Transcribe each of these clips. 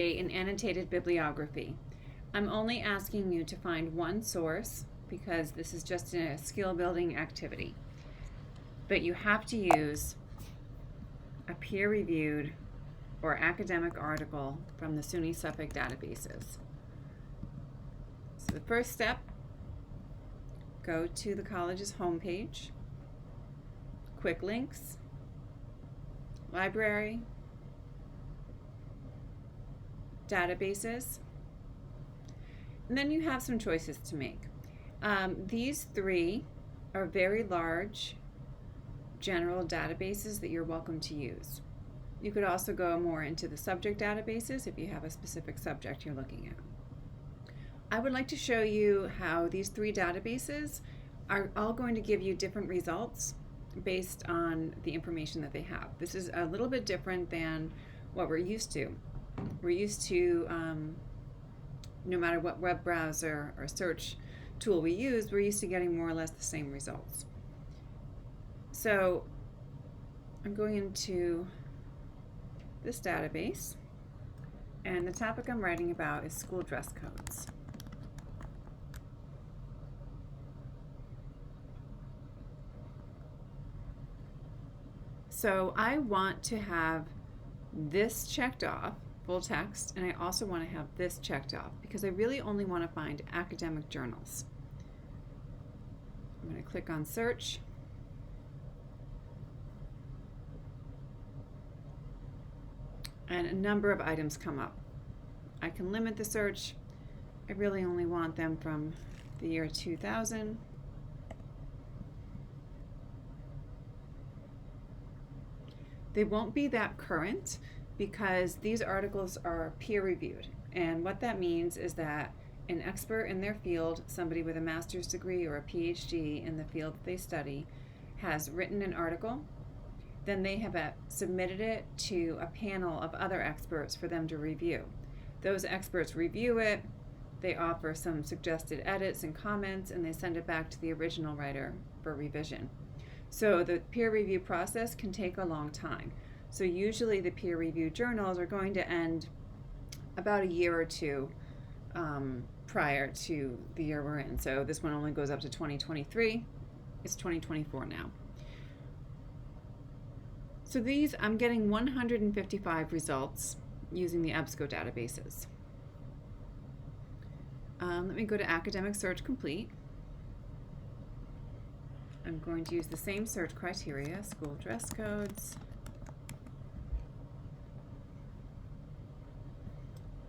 create an annotated bibliography. I'm only asking you to find one source because this is just a skill building activity. But you have to use a peer-reviewed or academic article from the SUNY Suffolk databases. So the first step, go to the college's homepage, quick links, library, databases, and then you have some choices to make. These three are very large general databases that you're welcome to use. You could also go more into the subject databases if you have a specific subject you're looking at. I would like to show you how these three databases are all going to give you different results based on the information that they have. This is a little bit different than what we're used to. We're used to, no matter what web browser or search tool we use, we're used to getting more or less the same results. So I'm going into this database, and the topic I'm writing about is school dress codes. So I want to have this checked off, full text, and I also want to have this checked off because I really only want to find academic journals. I'm going to click on search. And a number of items come up. I can limit the search. I really only want them from the year 2000. They won't be that current because these articles are peer-reviewed. And what that means is that an expert in their field, somebody with a master's degree or a PhD in the field that they study, has written an article. Then they have submitted it to a panel of other experts for them to review. Those experts review it, they offer some suggested edits and comments, and they send it back to the original writer for revision. So the peer review process can take a long time. So usually the peer review journals are going to end about a year or two prior to the year we're in. So this one only goes up to 2023. It's 2024 now. So these, I'm getting 155 results using the EBSCO databases. Let me go to Academic Search Complete. I'm going to use the same search criteria, school dress codes,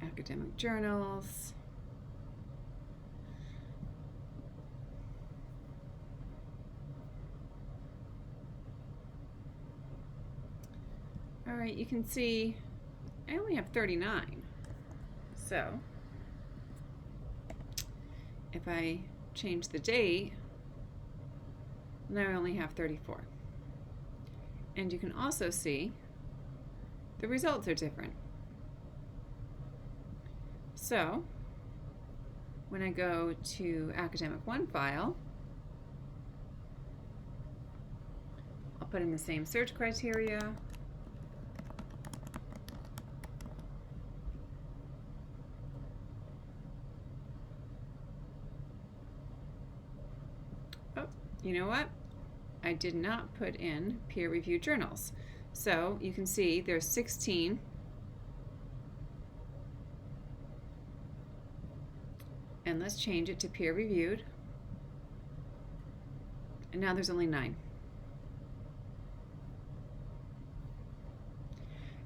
academic journals, all right, you can see I only have 39. So if I change the date, now I only have 34. And you can also see the results are different. So when I go to Academic 1 file, I'll put in the same search criteria. Oh, you know what? I did not put in peer-reviewed journals. So you can see there's 16. And let's change it to peer-reviewed. And now there's only 9.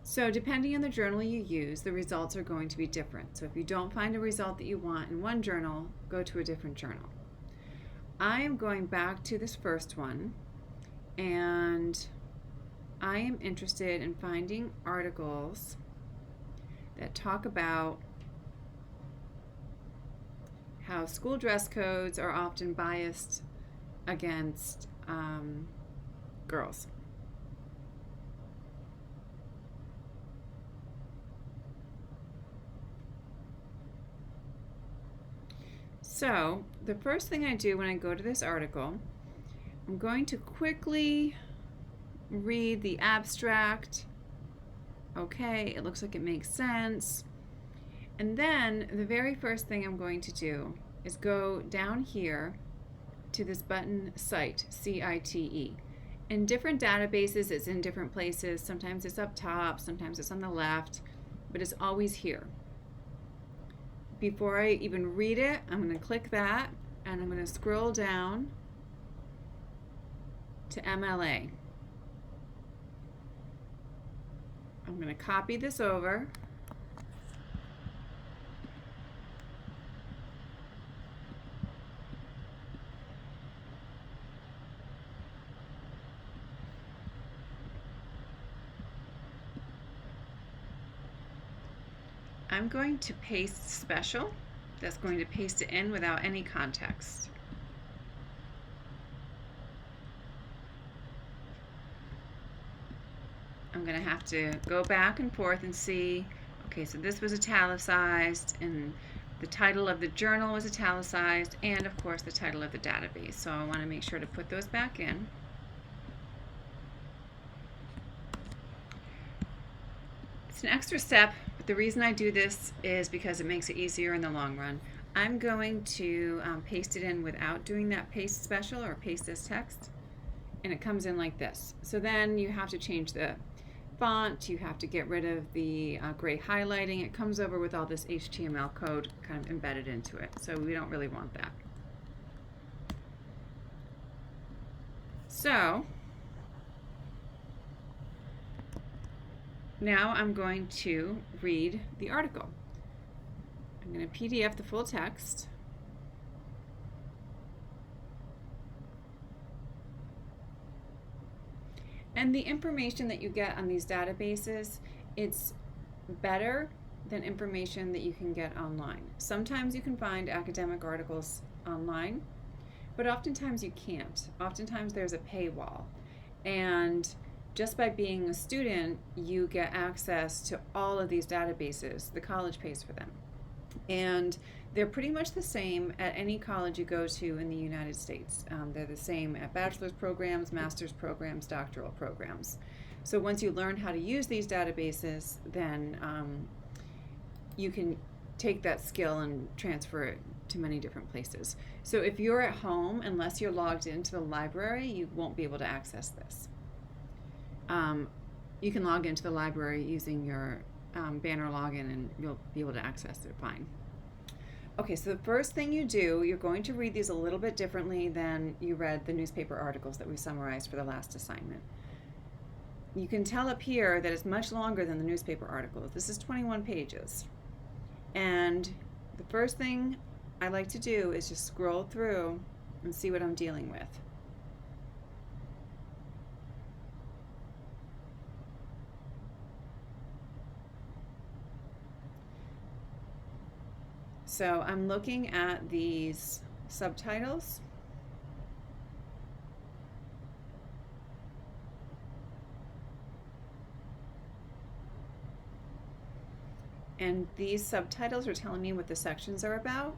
So depending on the journal you use, the results are going to be different. So if you don't find a result that you want in one journal, go to a different journal. I am going back to this first one, and I am interested in finding articles that talk about how school dress codes are often biased against girls. So the first thing I do when I go to this article, I'm going to quickly read the abstract. Okay, it looks like it makes sense. And then the very first thing I'm going to do is go down here to this button Cite, C-I-T-E. In different databases, it's in different places. Sometimes it's up top, sometimes it's on the left, but it's always here. Before I even read it, I'm going to click that, and I'm going to scroll down to MLA. I'm going to copy this over. I'm going to paste special. That's going to paste it in without any context. I'm going to have to go back and forth and see, okay, so this was italicized, and the title of the journal was italicized, and of course the title of the database. So I want to make sure to put those back in. It's an extra step, but the reason I do this is because it makes it easier in the long run. I'm going to paste it in without doing that paste special or paste as text, and it comes in like this. So then you have to change the font, you have to get rid of the gray highlighting. It comes over with all this HTML code kind of embedded into it, so we don't really want that. So now I'm going to read the article. I'm going to PDF the full text. And the information that you get on these databases, it's better than information that you can get online. Sometimes you can find academic articles online, but oftentimes you can't. Oftentimes there's a paywall. And just by being a student, you get access to all of these databases. The college pays for them. And they're pretty much the same at any college you go to in the United States. They're the same at bachelor's programs, master's programs, doctoral programs. So once you learn how to use these databases, then you can take that skill and transfer it to many different places. So if you're at home, unless you're logged into the library, you won't be able to access this. You can log into the library using your banner login, and you'll be able to access it fine. Okay, so the first thing you do, you're going to read these a little bit differently than you read the newspaper articles that we summarized for the last assignment. You can tell up here that it's much longer than the newspaper articles. This is 21 pages. And the first thing I like to do is just scroll through and see what I'm dealing with. So I'm looking at these subtitles. And these subtitles are telling me what the sections are about.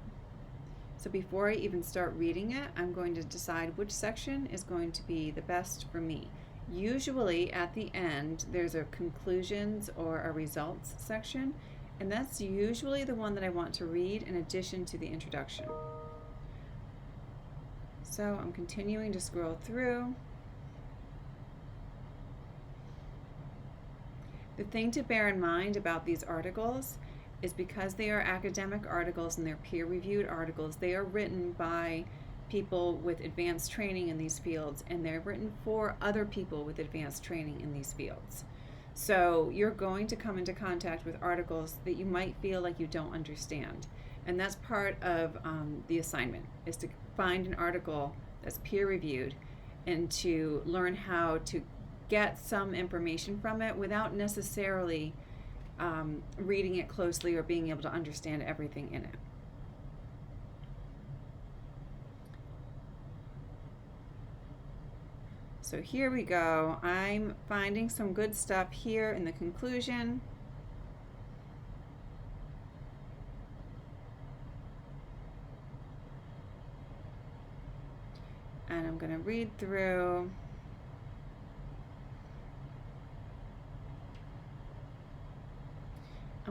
So before I even start reading it, I'm going to decide which section is going to be the best for me. Usually at the end, there's a conclusions or a results section, and that's usually the one that I want to read in addition to the introduction. So I'm continuing to scroll through. The thing to bear in mind about these articles is because they are academic articles and they're peer-reviewed articles, they are written by people with advanced training in these fields, and they're written for other people with advanced training in these fields. So you're going to come into contact with articles that you might feel like you don't understand. And that's part of the assignment, is to find an article that's peer-reviewed and to learn how to get some information from it without necessarily reading it closely or being able to understand everything in it. So here we go. I'm finding some good stuff here in the conclusion. And I'm going to read through.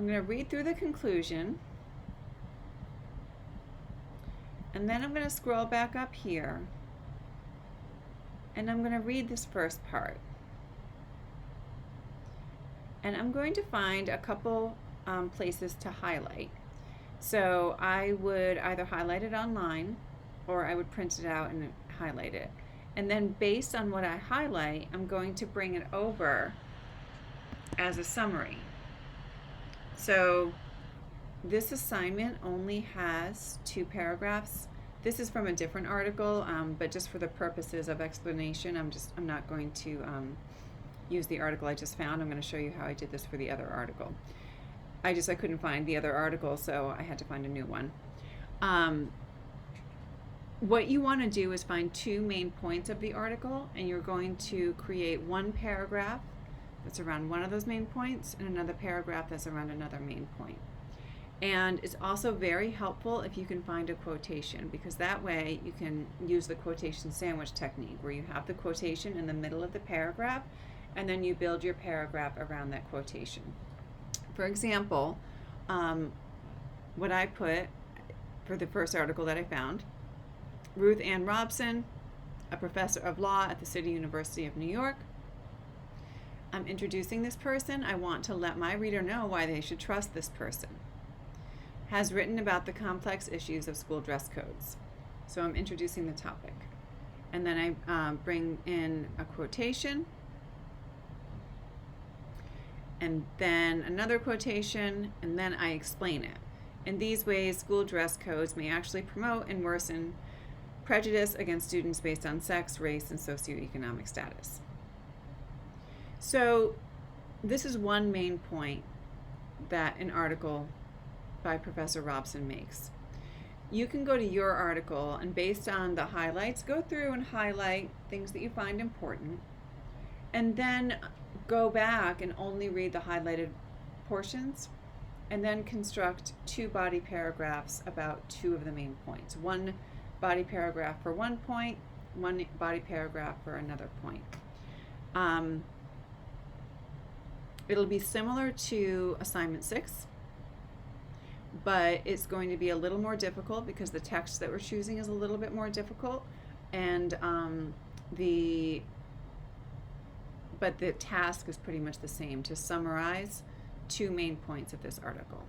I'm going to read through the conclusion, and then I'm going to scroll back up here, and I'm going to read this first part. And I'm going to find a couple places to highlight. So I would either highlight it online, or I would print it out and highlight it. And then based on what I highlight, I'm going to bring it over as a summary. So this assignment only has 2 paragraphs. This is from a different article, but just for the purposes of explanation, I'm not going to use the article I just found. I'm going to show you how I did this for the other article. I couldn't find the other article, so I had to find a new one. What you want to do is find 2 main points of the article, and you're going to create one paragraph that's around one of those main points and another paragraph that's around another main point. And it's also very helpful if you can find a quotation, because that way you can use the quotation sandwich technique, where you have the quotation in the middle of the paragraph and then you build your paragraph around that quotation. For example, what I put for the first article that I found: Ruth Ann Robson, a professor of law at the City University of New York. I'm introducing this person. I want to let my reader know why they should trust this person. Has written about the complex issues of school dress codes. So I'm introducing the topic. And then I bring in a quotation, and then another quotation, and then I explain it. In these ways, school dress codes may actually promote and worsen prejudice against students based on sex, race, and socioeconomic status. So this is one main point that an article by Professor Robson makes. You can go to your article and, based on the highlights, go through and highlight things that you find important, and then go back and only read the highlighted portions, and then construct 2 body paragraphs about 2 of the main points. One body paragraph for one point, one body paragraph for another point. It'll be similar to assignment 6, but it's going to be a little more difficult because the text that we're choosing is a little bit more difficult, and but the task is pretty much the same: to summarize 2 main points of this article.